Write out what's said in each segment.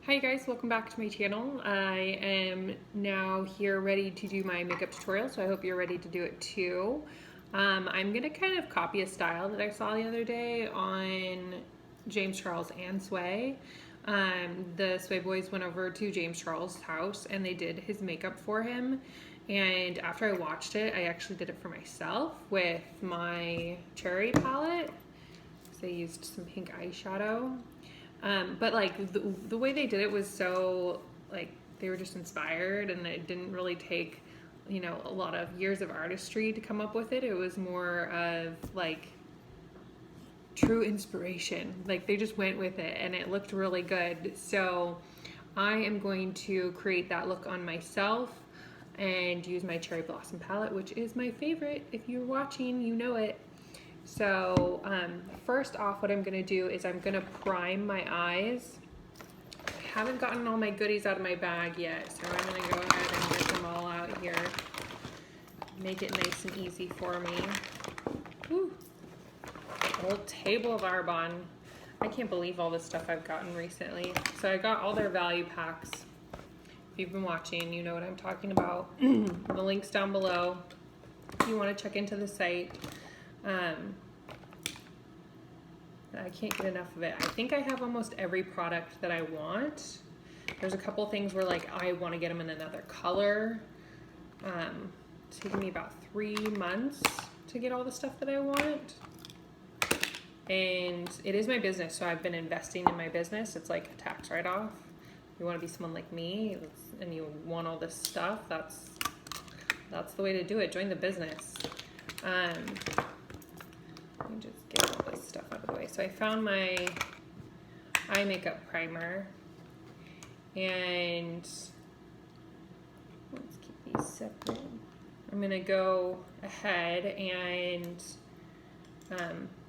Hi guys, welcome back to my channel. I am now here ready to do my makeup tutorial, so I hope you're ready to do it too. I'm gonna kind of copy a style that I saw the other day on James Charles and Sway. The Sway boys went over to James Charles' house and they did his makeup for him. And after I watched it, I actually did it for myself with my cherry palette. So I used some pink eyeshadow. But like the way they did it was so like they were just inspired, and it didn't really take a lot of years of artistry to come up with it. It was more of like true inspiration. Like they just went with it and it looked really good. So I am going to create that look on myself and use my Cherry Blossom palette, which is my favorite. If you're watching, you know it. So first off, what I'm gonna do is I'm gonna prime my eyes. I haven't gotten all my goodies out of my bag yet, so I'm gonna go ahead and get them all out here. Make it nice and easy for me. Whew. Old table of Arbonne. I can't believe all the stuff I've gotten recently. So I got all their value packs. If you've been watching, you know what I'm talking about. The link's down below if you want to check into the site. I can't get enough of it. I think I have almost every product that I want. There's a couple things where like I want to get them in another color. It's taken me about 3 months to get all the stuff that I want. And it is my business, so I've been investing in my business. It's like a tax write-off. You want to be someone like me and you want all this stuff, that's the way to do it. Join the business. Let me just get all this stuff out of the way. So I found my eye makeup primer, and let's keep these separate. I'm gonna go ahead and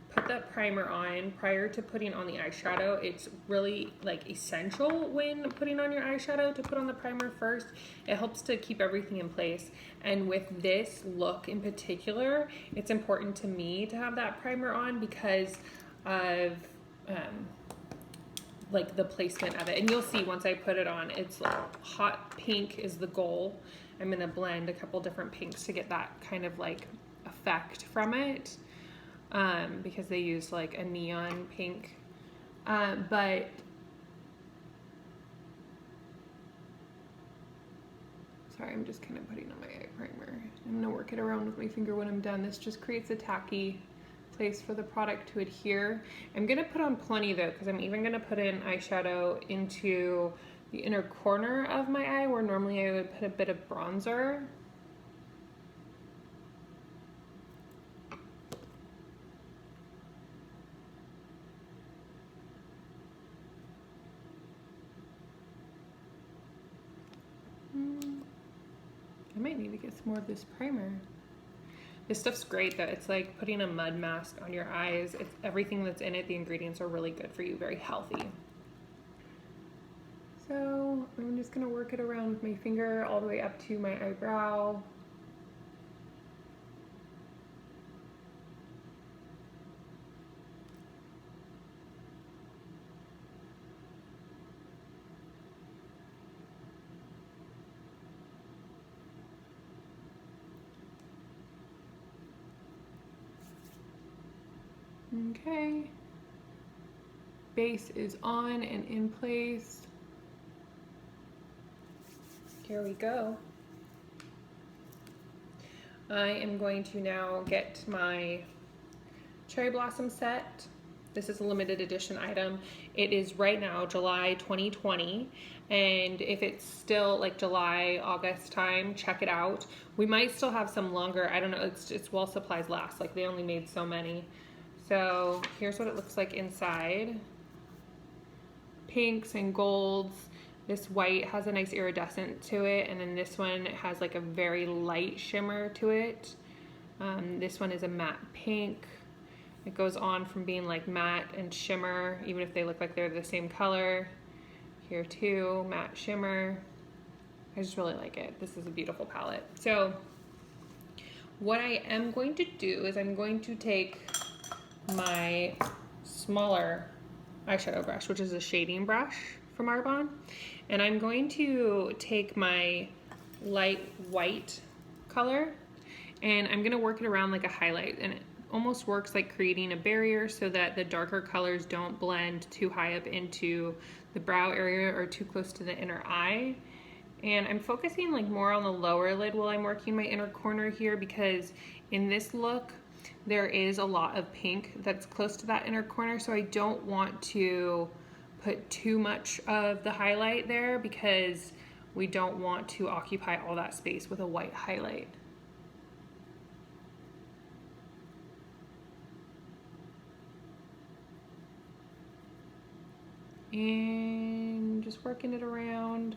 put that primer on prior to putting on the eyeshadow. It's really like essential when putting on your eyeshadow to put on the primer first. It helps to keep everything in place. And with this look in particular, it's important to me to have that primer on because of like the placement of it. And you'll see once I put it on, it's like hot pink is the goal. I'm gonna blend a couple different pinks to get that kind of like effect from it. Because they used like a neon pink, but sorry, I'm just kind of putting on my eye primer. I'm gonna work it around with my finger when I'm done. This just creates a tacky place for the product to adhere. I'm gonna put on plenty though, because I'm even gonna put in eyeshadow into the inner corner of my eye where normally I would put a bit of bronzer. I might need to get some more of this primer. This stuff's great though. It's like putting a mud mask on your eyes. It's everything that's in it. The ingredients are really good for you, very healthy. So I'm just gonna work it around with my finger all the way up to my eyebrow. Okay, base is on and in place. Here we go. I am going to now get my Cherry Blossom set. This is a limited edition item. It is right now July 2020, and if it's still like July, August time, check it out. We might still have some longer, I don't know, it's while supplies last, like they only made so many. So here's what it looks like inside. Pinks and golds. This white has a nice iridescent to it, and then this one has like a very light shimmer to it. This one is a matte pink. It goes on from being like matte and shimmer, even if they look like they're the same color. Here too, matte shimmer. I just really like it. This is a beautiful palette. So what I am going to do is I'm going to take my smaller eyeshadow brush, which is a shading brush from Arbonne. And I'm going to take my light white color and I'm gonna work it around like a highlight, and it almost works like creating a barrier so that the darker colors don't blend too high up into the brow area or too close to the inner eye. And I'm focusing like more on the lower lid while I'm working my inner corner here, because in this look there is a lot of pink that's close to that inner corner, so I don't want to put too much of the highlight there because we don't want to occupy all that space with a white highlight. And just working it around.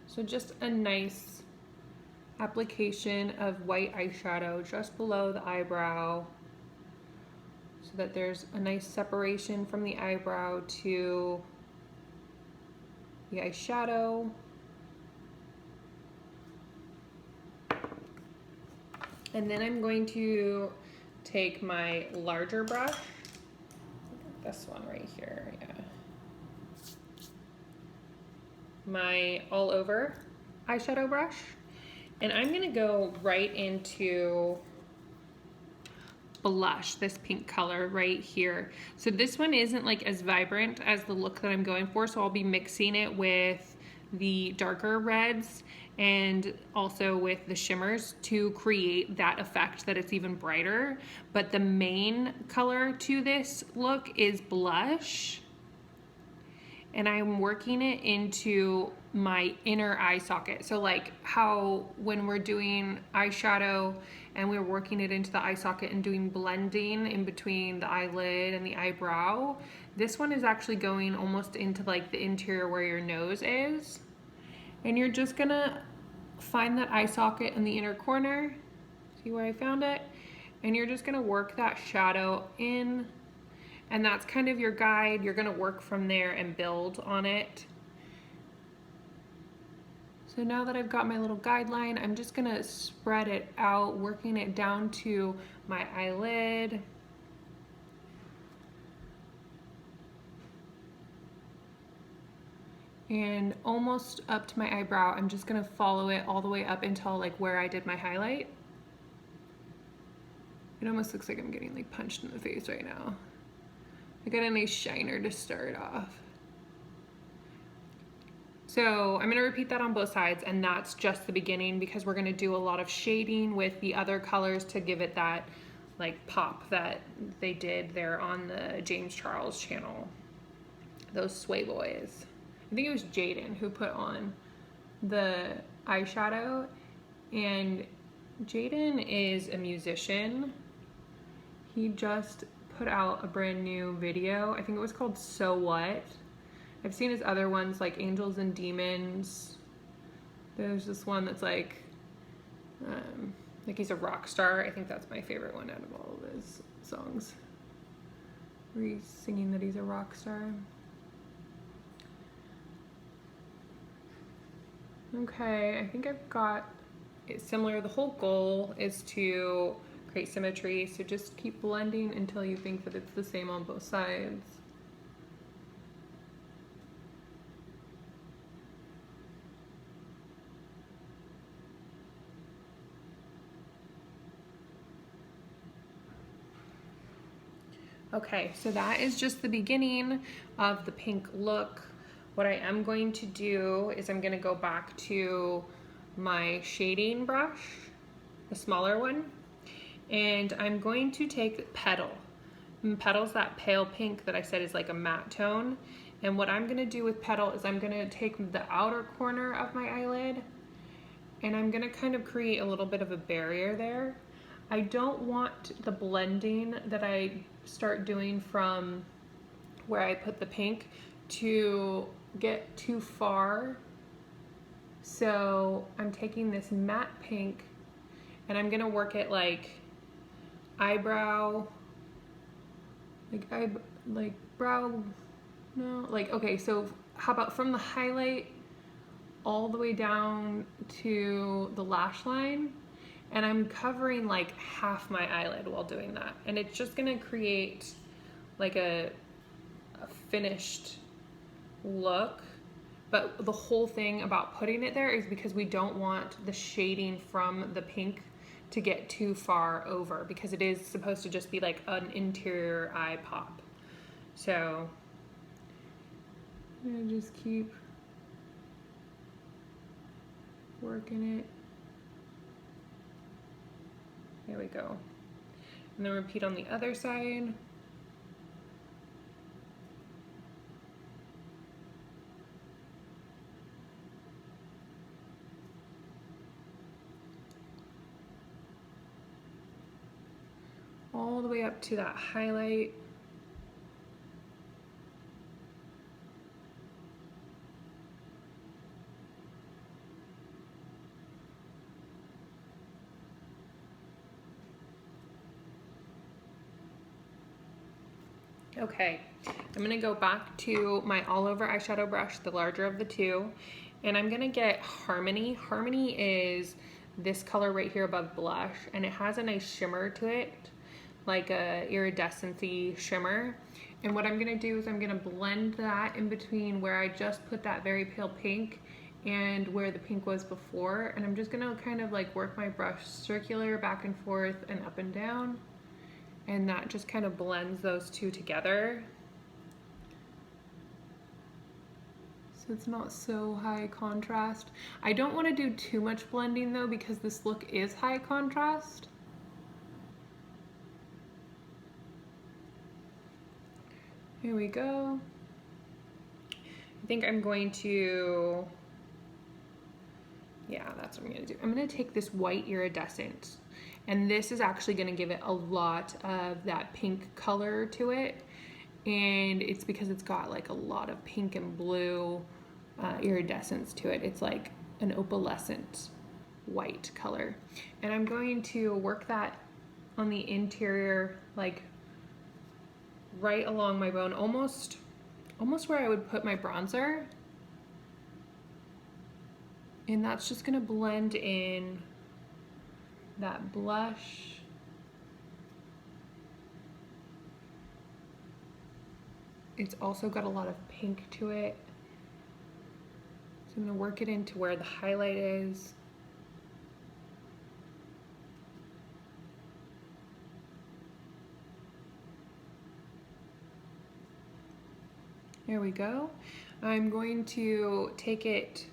So just a nice application of white eyeshadow just below the eyebrow so that there's a nice separation from the eyebrow to the eyeshadow. And then I'm going to take my larger brush, this one right here, yeah. My all over eyeshadow brush, and I'm gonna go right into blush, this pink color right here. So this one isn't like as vibrant as the look that I'm going for, so I'll be mixing it with the darker reds and also with the shimmers to create that effect that it's even brighter. But the main color to this look is blush, and I'm working it into my inner eye socket. So like how when we're doing eyeshadow and we're working it into the eye socket and doing blending in between the eyelid and the eyebrow, this one is actually going almost into like the interior where your nose is. And you're just gonna find that eye socket in the inner corner. See where I found it? And you're just gonna work that shadow in, and that's kind of your guide. You're gonna work from there and build on it. So now that I've got my little guideline, I'm just gonna spread it out, working it down to my eyelid. And almost up to my eyebrow. I'm just gonna follow it all the way up until like where I did my highlight. It almost looks like I'm getting like punched in the face right now. I got a nice shiner to start off. So I'm gonna repeat that on both sides, and that's just the beginning because we're gonna do a lot of shading with the other colors to give it that like pop that they did there on the James Charles channel. Those Sway Boys. I think it was Jaden who put on the eyeshadow, and Jaden is a musician. He just put out a brand new video. I think it was called So What. I've seen his other ones like Angels and Demons. There's this one that's like he's a rock star. I think that's my favorite one out of all of his songs, where he's singing that he's a rock star. Okay, I think I've got it similar. The whole goal is to create symmetry, so just keep blending until you think that it's the same on both sides. Okay, so that is just the beginning of the pink look. What I am going to do is I'm gonna go back to my shading brush, the smaller one, and I'm going to take Petal. And Petal's that pale pink that I said is like a matte tone. And what I'm gonna do with Petal is I'm gonna take the outer corner of my eyelid and I'm gonna kind of create a little bit of a barrier there. I don't want the blending that I start doing from where I put the pink to get too far. So I'm taking this matte pink and I'm gonna work it like eyebrow, okay, so how about from the highlight all the way down to the lash line, and I'm covering like half my eyelid while doing that, and it's just gonna create like a finished look. But the whole thing about putting it there is because we don't want the shading from the pink to get too far over, because it is supposed to just be like an interior eye pop. So I'm gonna just keep working it. There we go. And then repeat on the other side. All the way up to that highlight. Okay, I'm gonna go back to my all over eyeshadow brush, the larger of the two, and I'm gonna get Harmony. Harmony is this color right here above blush, and it has a nice shimmer to it, like a iridescent-y shimmer. And what I'm gonna do is I'm gonna blend that in between where I just put that very pale pink and where the pink was before, and I'm just gonna kind of like work my brush circular back and forth and up and down. And that just kind of blends those two together. So it's not so high contrast. I don't want to do too much blending though, because this look is high contrast. Here we go. I think I'm going to, yeah, that's what I'm gonna do. I'm gonna take this white iridescent, and this is actually gonna give it a lot of that pink color to it. And it's because it's got like a lot of pink and blue iridescence to it. It's like an opalescent white color. And I'm going to work that on the interior, like right along my bone, almost where I would put my bronzer. And that's just gonna blend in that blush. It's also got a lot of pink to it. So I'm gonna work it into where the highlight is. There we go. I'm going to take it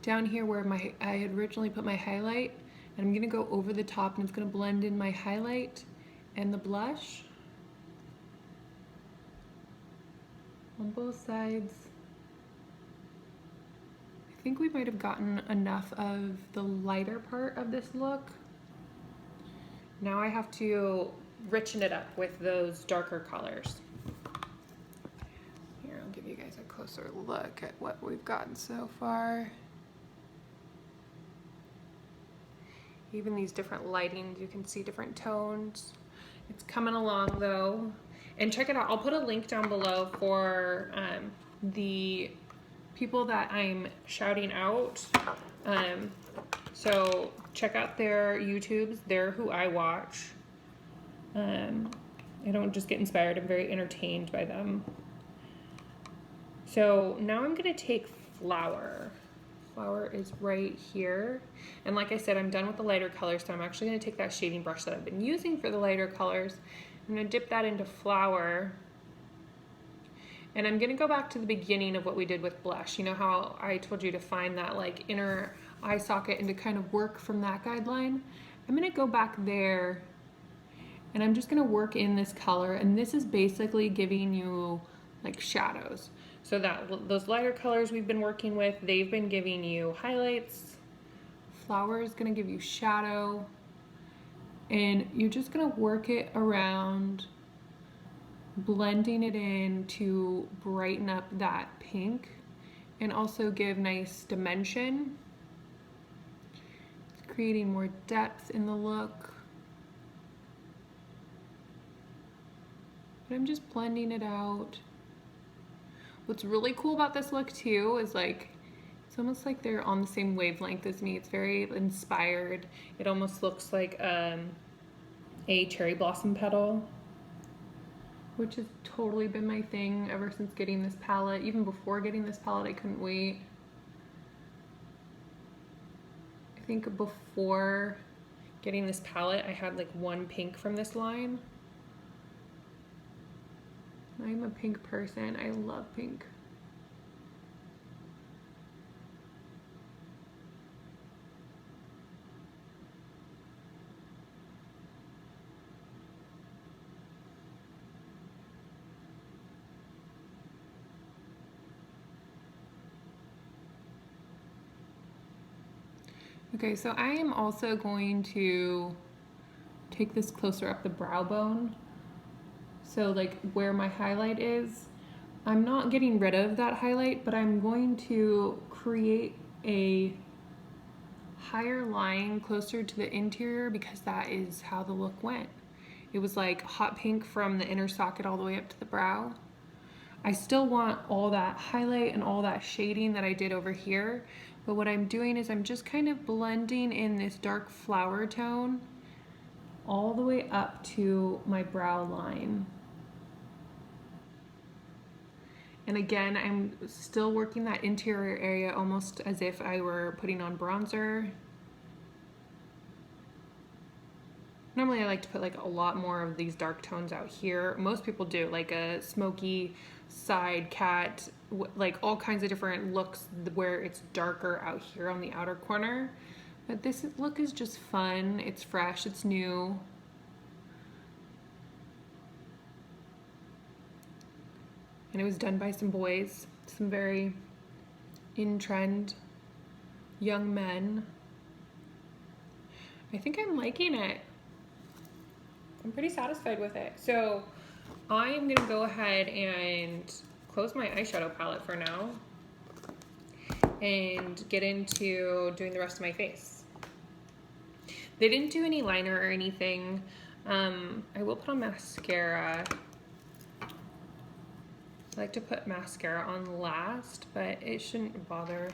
down here where I had originally put my highlight, and I'm gonna go over the top, and it's gonna blend in my highlight and the blush on both sides. I think we might have gotten enough of the lighter part of this look. Now I have to richen it up with those darker colors. Here, I'll give you guys a closer look at what we've gotten so far. Even these different lightings, you can see different tones. It's coming along though. And check it out, I'll put a link down below for the people that I'm shouting out. So check out their YouTubes, they're who I watch. I don't just get inspired, I'm very entertained by them. So now I'm gonna take Flower. Flower is right here. And like I said, I'm done with the lighter colors, so I'm actually gonna take that shading brush that I've been using for the lighter colors. I'm gonna dip that into Flower. And I'm gonna go back to the beginning of what we did with blush. You know how I told you to find that like inner eye socket and to kind of work from that guideline? I'm gonna go back there, and I'm just gonna work in this color, and this is basically giving you like shadows. So that those lighter colors we've been working with, they've been giving you highlights. Flower is gonna give you shadow. And you're just gonna work it around, blending it in to brighten up that pink and also give nice dimension. It's creating more depth in the look. But I'm just blending it out. What's really cool about this look too is like, it's almost like they're on the same wavelength as me. It's very inspired. It almost looks like a cherry blossom petal. which has totally been my thing ever since getting this palette. Even before getting this palette, I couldn't wait. I think before getting this palette, I had like one pink from this line. I'm a pink person. I love pink. Okay, so I am also going to take this closer up the brow bone. So like where my highlight is, I'm not getting rid of that highlight, but I'm going to create a higher line closer to the interior because that is how the look went. It was like hot pink from the inner socket all the way up to the brow. I still want all that highlight and all that shading that I did over here, but what I'm doing is I'm just kind of blending in this dark flower tone all the way up to my brow line. And again, I'm still working that interior area almost as if I were putting on bronzer. Normally I like to put like a lot more of these dark tones out here. Most people do, like a smoky side cat, like all kinds of different looks where it's darker out here on the outer corner. But this look is just fun, it's fresh, it's new. And it was done by some boys, some very in-trend young men. I think I'm liking it. I'm pretty satisfied with it. So I am gonna go ahead and close my eyeshadow palette for now and get into doing the rest of my face. They didn't do any liner or anything. I will put on mascara. I like to put mascara on last, but it shouldn't bother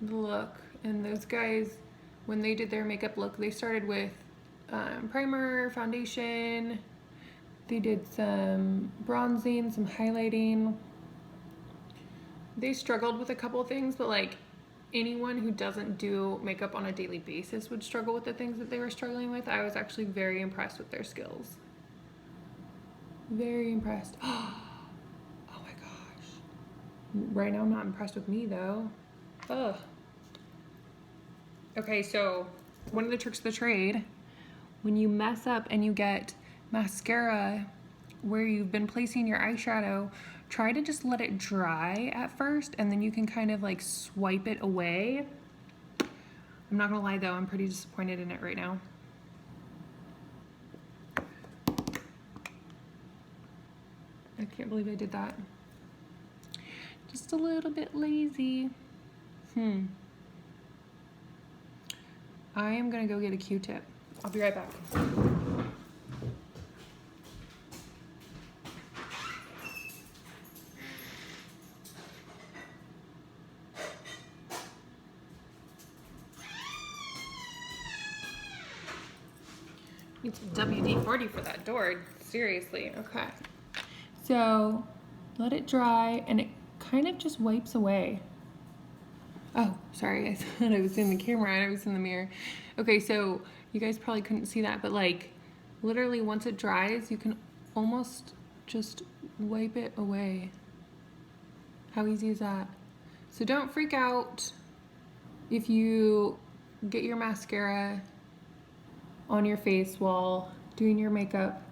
the look. And those guys, when they did their makeup look, they started with primer, foundation, they did some bronzing, some highlighting. They struggled with a couple of things, but like anyone who doesn't do makeup on a daily basis would struggle with the things that they were struggling with. I was actually very impressed with their skills. Very impressed. Oh my gosh. Right now I'm not impressed with me though. Ugh. Okay, so one of the tricks of the trade, when you mess up and you get mascara where you've been placing your eyeshadow, try to just let it dry at first and then you can kind of like swipe it away. I'm not gonna lie though, I'm pretty disappointed in it right now. I can't believe I did that. Just a little bit lazy. I am gonna go get a Q-tip. I'll be right back. Need some WD-40 for that door, seriously. Okay. So let it dry and it kind of just wipes away. Oh, sorry, I thought I was in the camera and I was in the mirror. Okay, so you guys probably couldn't see that, but like literally once it dries, you can almost just wipe it away. How easy is that? So don't freak out if you get your mascara on your face while doing your makeup.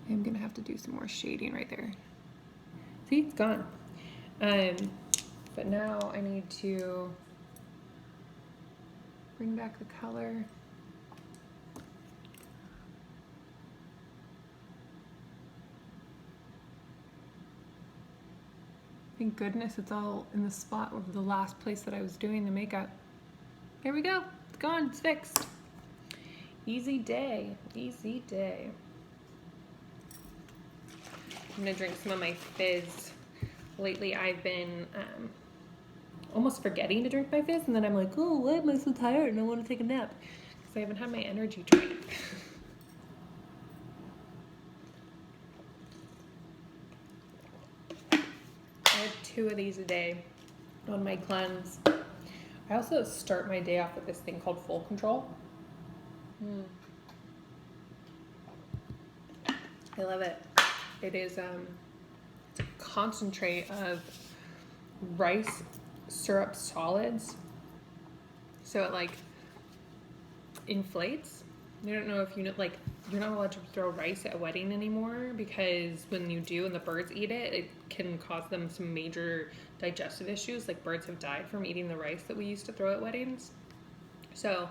I'm gonna have to do some more shading right there. See, it's gone. But now I need to bring back the color. Thank goodness it's all in the spot of the last place that I was doing the makeup. There we go, it's gone, it's fixed. Easy day, easy day. I'm gonna drink some of my fizz. Lately I've been almost forgetting to drink my fizz, and then I'm like, oh, why am I so tired and I want to take a nap? Because I haven't had my energy drink. have 2 of these a day on my cleanse. I also start my day off with this thing called Full Control. I love it. It is it's a concentrate of rice syrup solids, so it like inflates. I don't know if you know, like, you're not allowed to throw rice at a wedding anymore, because when you do and the birds eat it, it can cause them some major digestive issues. Like, birds have died from eating the rice that we used to throw at weddings. So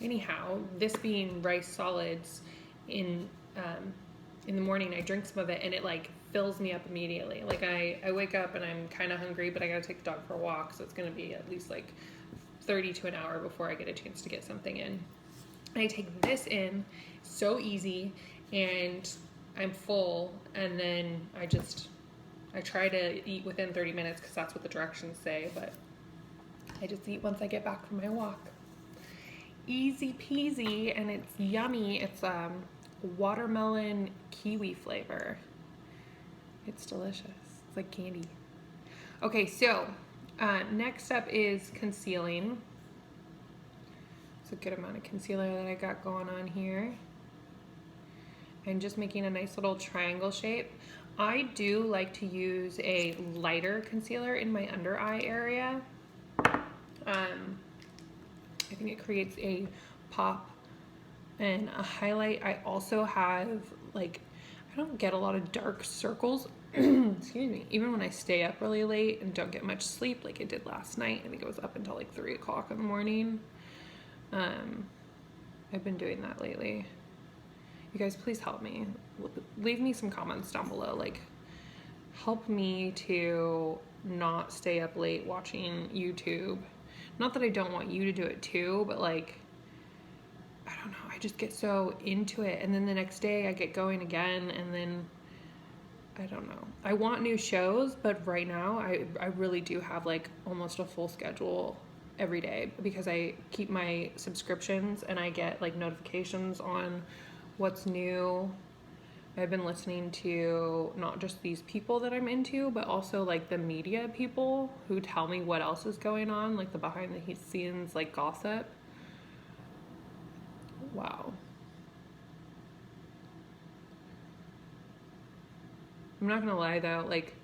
anyhow, this being rice solids, in the morning I drink some of it and it like fills me up immediately. Like, I wake up and I'm kind of hungry, but I gotta take the dog for a walk, so it's gonna be at least like 30 to an hour before I get a chance to get something in. I take this in, so easy, and I'm full, and then I try to eat within 30 minutes because that's what the directions say, but I just eat once I get back from my walk. Easy peasy, and it's yummy. It's watermelon kiwi flavor. It's delicious. It's like candy. Okay, so next up is concealing. It's a good amount of concealer that I got going on here. And just making a nice little triangle shape. I do like to use a lighter concealer in my under eye area. I think it creates a pop and a highlight. I also have, like, I don't get a lot of dark circles, excuse me, even when I stay up really late and don't get much sleep like I did last night. I think it was up until like 3 o'clock in the morning. I've been doing that lately. You guys, please help me. Leave me some comments down below. Like, help me to not stay up late watching YouTube. Not that I don't want you to do it too, but like, I don't know, I just get so into it, and then the next day I get going again, and then I don't know. I want new shows, but right now I really do have like almost a full schedule every day, because I keep my subscriptions and I get like notifications on what's new. I've been listening to not just these people that I'm into, but also like the media people who tell me what else is going on, like the behind the scenes, like gossip. Wow. I'm not gonna lie though, like,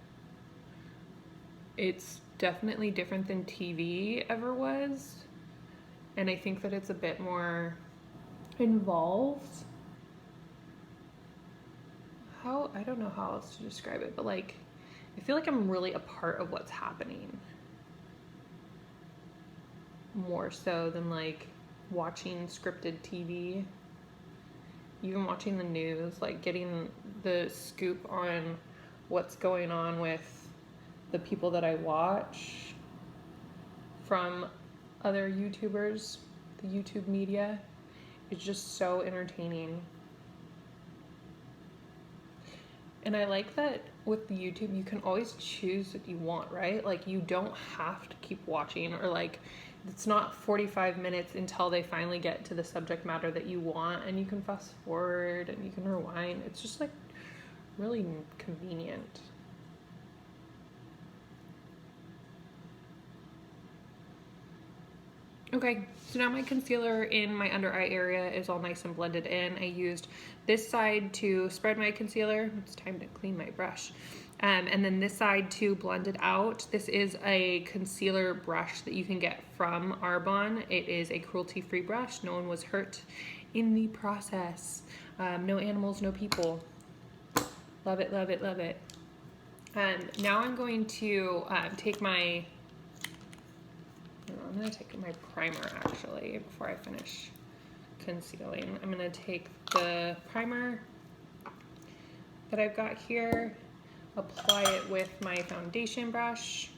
it's definitely different than TV ever was, and I think that it's a bit more involved. I don't know how else to describe it, but like, I feel like I'm really a part of what's happening, more so than like watching scripted TV. Even watching the news, like getting the scoop on what's going on with the people that I watch from other YouTubers, the YouTube media, is just so entertaining. And I like that with the YouTube, you can always choose what you want, right? Like, you don't have to keep watching, or like, it's not 45 minutes until they finally get to the subject matter that you want, and you can fast forward and you can rewind. It's just like really convenient. Okay, so now my concealer in my under eye area is all nice and blended in. I used this side to spread my concealer. It's time to clean my brush. And then this side to blend it out. This is a concealer brush that you can get from Arbonne. It is a cruelty-free brush. No one was hurt in the process. No animals, no people. Love it, love it, love it. Now I'm going to take my... I'm going to take my primer, actually, before I finish concealing. I'm going to take the primer that I've got here, apply it with my foundation brush.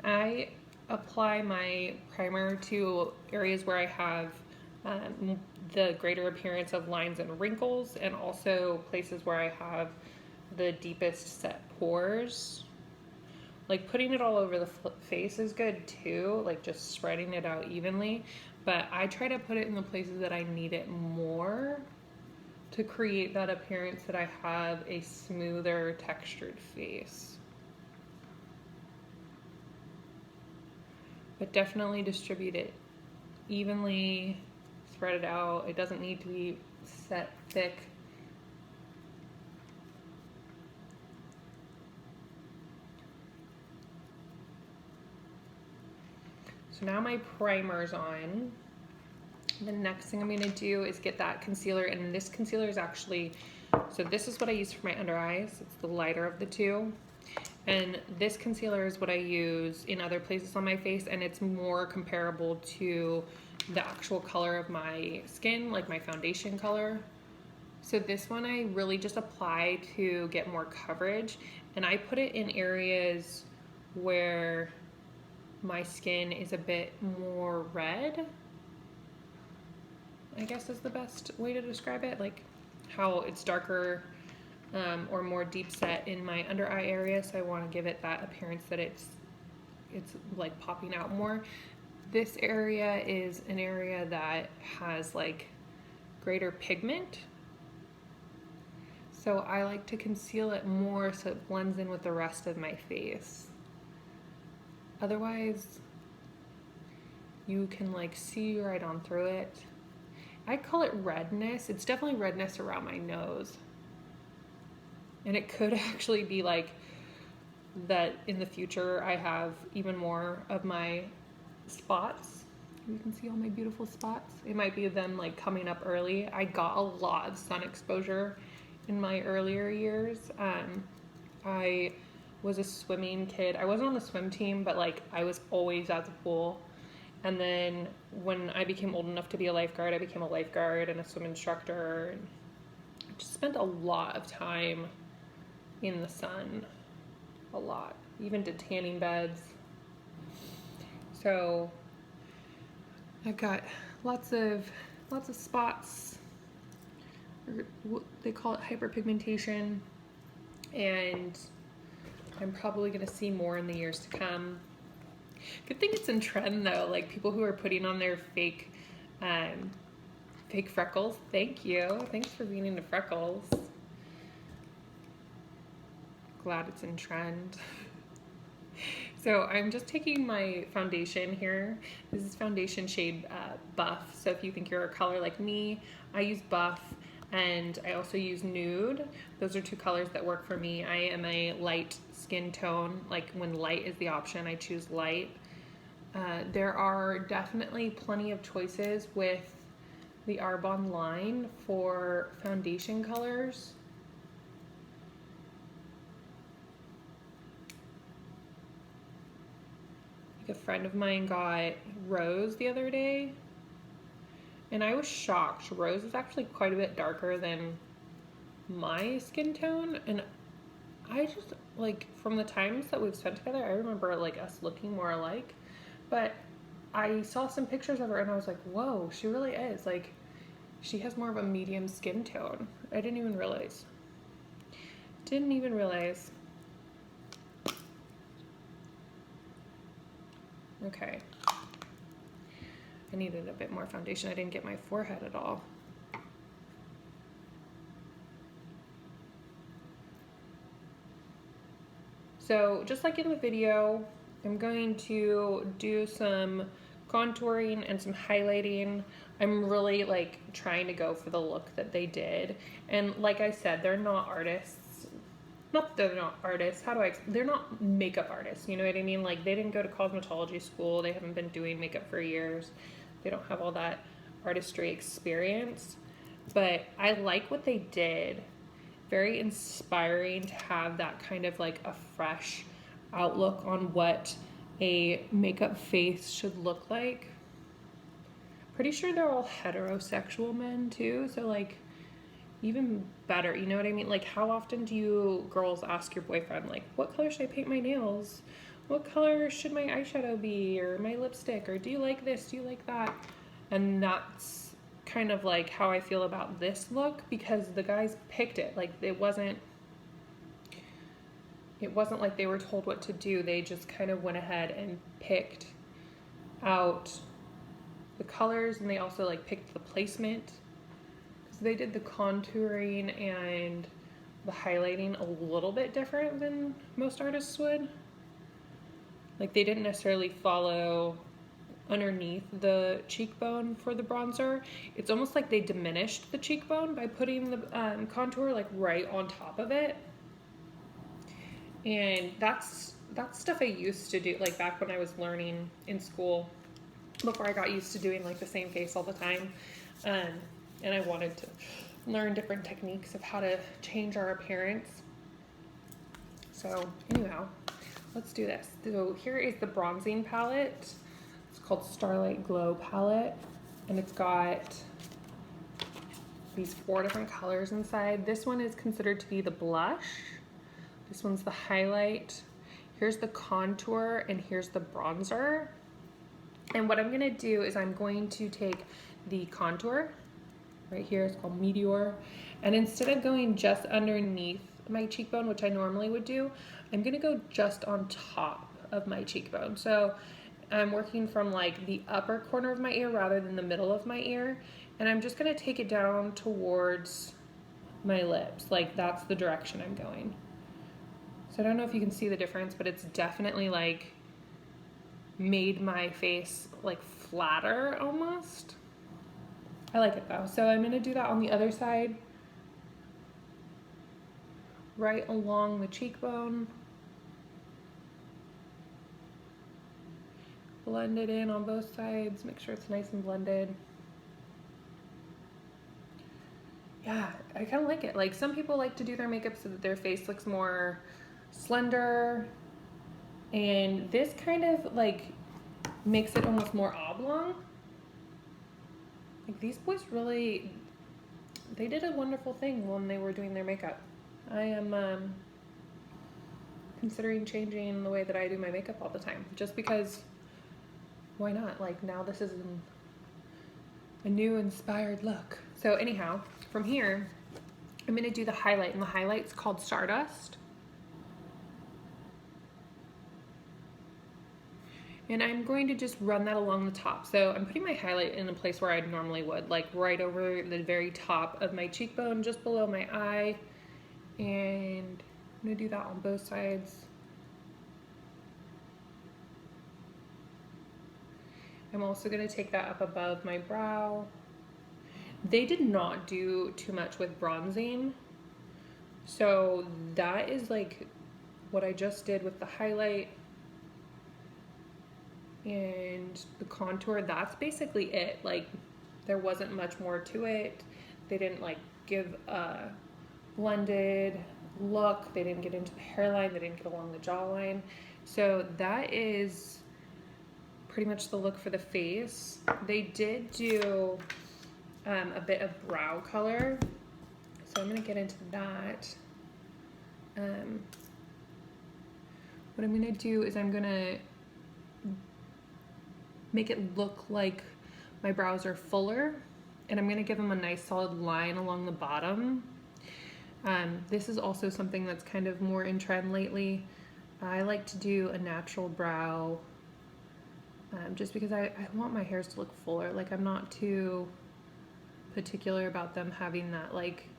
I apply my primer to areas where I have the greater appearance of lines and wrinkles, and also places where I have the deepest set pores. Like, putting it all over the face is good too, like just spreading it out evenly, but I try to put it in the places that I need it more to to create that appearance that I have a smoother textured face. But definitely distribute it evenly, spread it out. It doesn't need to be set thick. So now my primer's on. The next thing I'm gonna do is get that concealer, and this concealer is actually, so this is what I use for my under eyes. It's the lighter of the two. And this concealer is what I use in other places on my face, and it's more comparable to the actual color of my skin, like my foundation color. So this one I really just apply to get more coverage, and I put it in areas where my skin is a bit more red, I guess is the best way to describe it, like how it's darker or more deep set in my under eye area, so I want to give it that appearance that it's like popping out more. This area is an area that has like greater pigment, so I like to conceal it more so it blends in with the rest of my face. Otherwise, you can like see right on through it. I call it redness. It's definitely redness around my nose. And it could actually be like that in the future I have even more of my spots. You can see all my beautiful spots. It might be them like coming up early. I got a lot of sun exposure in my earlier years. I was a swimming kid. I wasn't on the swim team, but like I was always at the pool. And then when I became old enough to be a lifeguard, I became a lifeguard and a swim instructor. And I just spent a lot of time in the sun, a lot. Even did tanning beds. So I've got lots of spots. They call it hyperpigmentation, and I'm probably gonna see more in the years to come. Good thing it's in trend though, like people who are putting on their fake freckles. Thank you. Thanks for being into freckles. Glad it's in trend. So I'm just taking my foundation here. This is foundation shade Buff. So if you think you're a color like me, I use Buff, and I also use Nude. Those are two colors that work for me. I am a light skin tone. Like when light is the option, I choose light. There are definitely plenty of choices with the Arbonne line for foundation colors. Like a friend of mine got Rose the other day, and I was shocked. Rose is actually quite a bit darker than my skin tone, and I just, like, from the times that we've spent together, I remember, like, us looking more alike, but I saw some pictures of her, and I was like, whoa, she really is, like, she has more of a medium skin tone. I didn't even realize. Okay. I needed a bit more foundation. I didn't get my forehead at all. So just like in the video, I'm going to do some contouring and some highlighting. I'm really like trying to go for the look that they did. And like I said, they're not artists. Not that they're not artists. They're not makeup artists. You know what I mean? Like they didn't go to cosmetology school. They haven't been doing makeup for years. They don't have all that artistry experience. But I like what they did. Very inspiring to have that kind of like a fresh outlook on what a makeup face should look like. Pretty sure they're all heterosexual men too, so like even better, you know what I mean? Like how often do you girls ask your boyfriend like, what color should I paint my nails? What color should my eyeshadow be, or my lipstick, or do you like this, do you like that? And that's kind of like how I feel about this look, because the guys picked it. Like it wasn't like they were told what to do. They just kind of went ahead and picked out the colors, and they also like picked the placement. So they did the contouring and the highlighting a little bit different than most artists would. Like they didn't necessarily follow underneath the cheekbone for the bronzer. It's almost like they diminished the cheekbone by putting the contour like right on top of it. And that's stuff I used to do like back when I was learning in school, before I got used to doing like the same face all the time. And I wanted to learn different techniques of how to change our appearance. So anyhow, let's do this. So here is the bronzing palette. It's called Starlight Glow palette, and it's got these 4 different colors inside. This one is considered to be the blush. This one's the highlight. Here's the contour, and here's the bronzer. And what I'm gonna do is I'm going to take the contour, right here, it's called Meteor, and instead of going just underneath my cheekbone, which I normally would do, I'm gonna go just on top of my cheekbone. So I'm working from like the upper corner of my ear rather than the middle of my ear, and I'm just gonna take it down towards my lips. Like that's the direction I'm going. So I don't know if you can see the difference, but it's definitely like made my face like flatter almost. I like it though. So I'm gonna do that on the other side, right along the cheekbone. Blend it in on both sides, make sure it's nice and blended. Yeah, I kind of like it. Like some people like to do their makeup so that their face looks more slender, and this kind of like makes it almost more oblong. Like these boys really, they did a wonderful thing when they were doing their makeup. I am considering changing the way that I do my makeup all the time, just because why not? Like now this is a new inspired look. So anyhow, from here, I'm gonna do the highlight, and the highlight's called Stardust. And I'm going to just run that along the top. So I'm putting my highlight in a place where I normally would, like right over the very top of my cheekbone, just below my eye. And I'm gonna do that on both sides. I'm also gonna take that up above my brow. They did not do too much with bronzing. So that is like what I just did with the highlight and the contour. That's basically it. Like there wasn't much more to it. They didn't like give a blended look. They didn't get into the hairline. They didn't get along the jawline. So that is pretty much the look for the face. They did do a bit of brow color, so I'm gonna get into that. What I'm gonna do is I'm gonna make it look like my brows are fuller, and I'm gonna give them a nice solid line along the bottom. This is also something that's kind of more in trend lately. I like to do a natural brow just because I want my hairs to look fuller. Like I'm not too particular about them having that like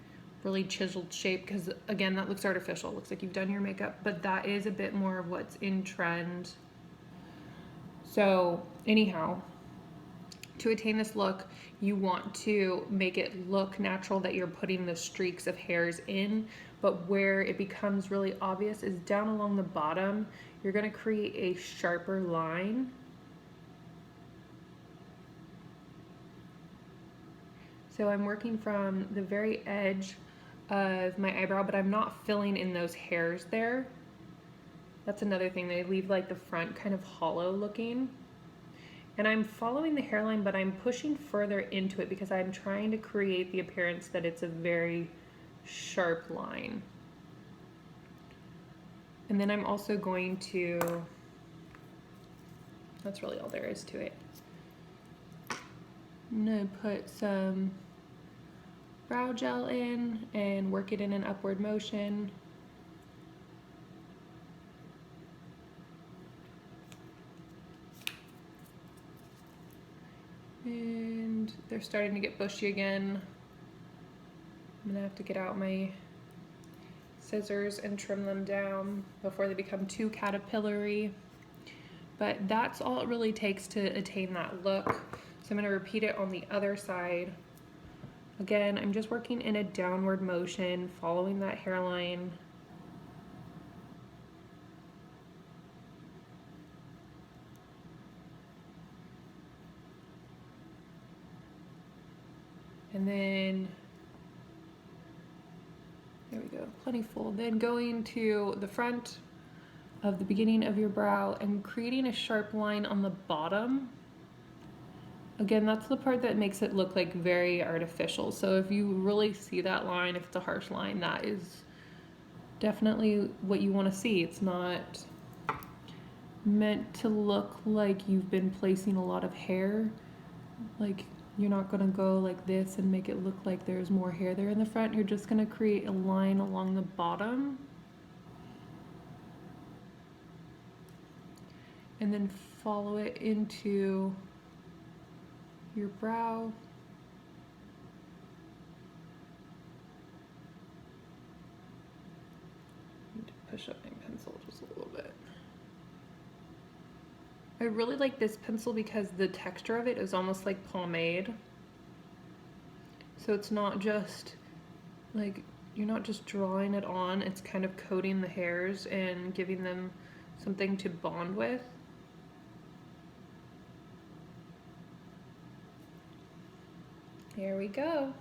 really chiseled shape, because again that looks artificial. It looks like you've done your makeup, but that is a bit more of what's in trend. So anyhow, to attain this look, you want to make it look natural, that you're putting the streaks of hairs in, but where it becomes really obvious is down along the bottom. You're going to create a sharper line. So I'm working from the very edge of my eyebrow, but I'm not filling in those hairs there. That's another thing. They leave like the front kind of hollow looking. And I'm following the hairline, but I'm pushing further into it because I'm trying to create the appearance that it's a very sharp line. And then I'm also going to, that's really all there is to it. I'm gonna put some brow gel in and work it in an upward motion. And they're starting to get bushy again. I'm gonna have to get out my scissors and trim them down before they become too caterpillary. But that's all it really takes to attain that look. So I'm gonna repeat it on the other side. Again, I'm just working in a downward motion, following that hairline. And then, there we go, plenty full. Then going to the front of the beginning of your brow and creating a sharp line on the bottom. Again, that's the part that makes it look like very artificial. So if you really see that line, if it's a harsh line, that is definitely what you want to see. It's not meant to look like you've been placing a lot of hair. Like, you're not gonna go like this and make it look like there's more hair there in the front. You're just gonna create a line along the bottom. And then follow it into your brow. I need to push up my pencil just a little bit. I really like this pencil because the texture of it is almost like pomade. So it's not just like, you're not just drawing it on, it's kind of coating the hairs and giving them something to bond with. Here we go.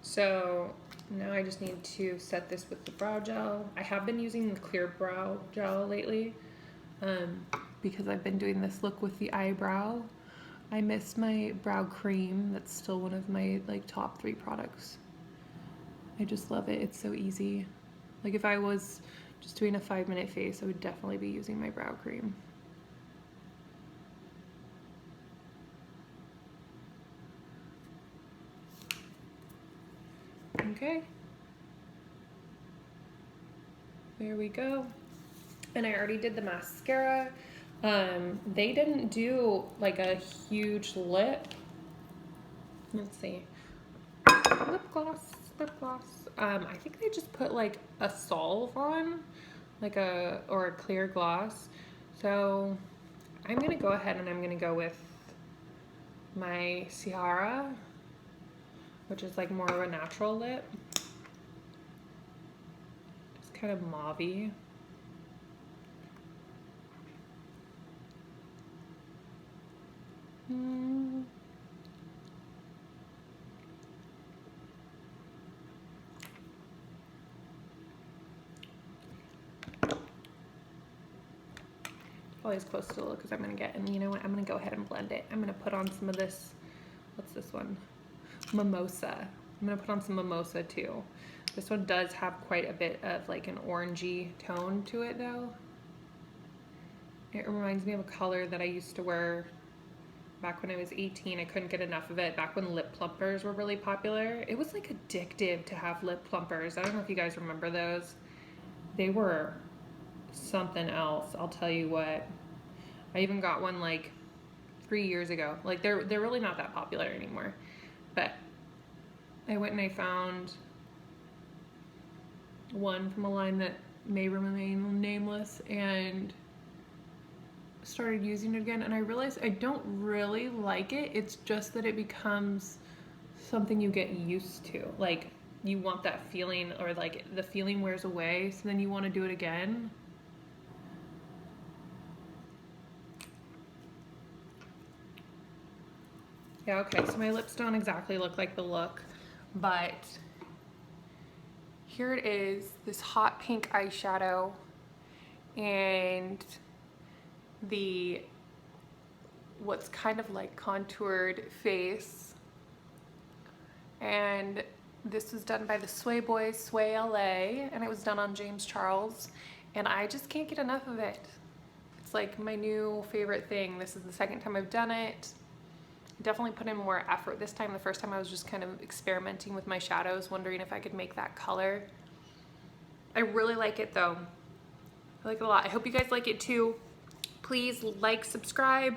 So now I just need to set this with the brow gel. I have been using the clear brow gel lately because I've been doing this look with the eyebrow. I miss my brow cream. That's still one of my like top 3 products. I just love it. It's so easy. Like if I was just doing a 5-minute face, I would definitely be using my brow cream. Okay. There we go. And I already did the mascara. They didn't do like a huge lip. Let's see. Lip gloss. I think they just put like a solve on, like or a clear gloss. So I'm gonna go ahead and I'm gonna go with my Ciara, which is like more of a natural lip. It's kind of mauve-y. Always close to the look because I'm gonna get, and you know what, I'm gonna go ahead and blend it. I'm gonna put on some of this, what's this one? Mimosa. I'm gonna put on some Mimosa too. This one does have quite a bit of like an orangey tone to it though. It reminds me of a color that I used to wear back when I was 18. I couldn't get enough of it. Back when lip plumpers were really popular. It was like addictive to have lip plumpers. I don't know if you guys remember those. They were something else, I'll tell you what. I even got one like 3 years ago. Like they're really not that popular anymore. But I went and I found one from a line that may remain nameless and started using it again, and I realized I don't really like it. It's just that it becomes something you get used to. Like you want that feeling, or like the feeling wears away, so then you want to do it again. Yeah, okay, so my lips don't exactly look like the look, but here it is, this hot pink eyeshadow and the what's kind of like contoured face. And this was done by the Sway Boys, Sway LA, and it was done on James Charles, and I just can't get enough of it. It's like my new favorite thing. This is the second time I've done it. Definitely put in more effort this time. The first time I was just kind of experimenting with my shadows, wondering if I could make that color. I really like it though. I like it a lot. I hope you guys like it too. Please like, subscribe.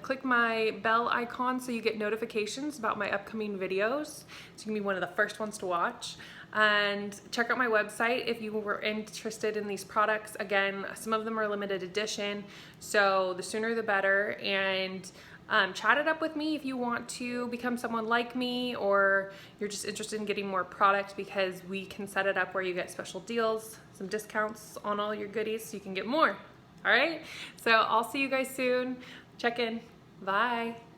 Click my bell icon so you get notifications about my upcoming videos. So you can be one of the first ones to watch. And check out my website if you were interested in these products. Again, some of them are limited edition, so the sooner the better. And chat it up with me if you want to become someone like me, or you're just interested in getting more product, because we can set it up where you get special deals, some discounts on all your goodies so you can get more. All right, so I'll see you guys soon. Check in. Bye.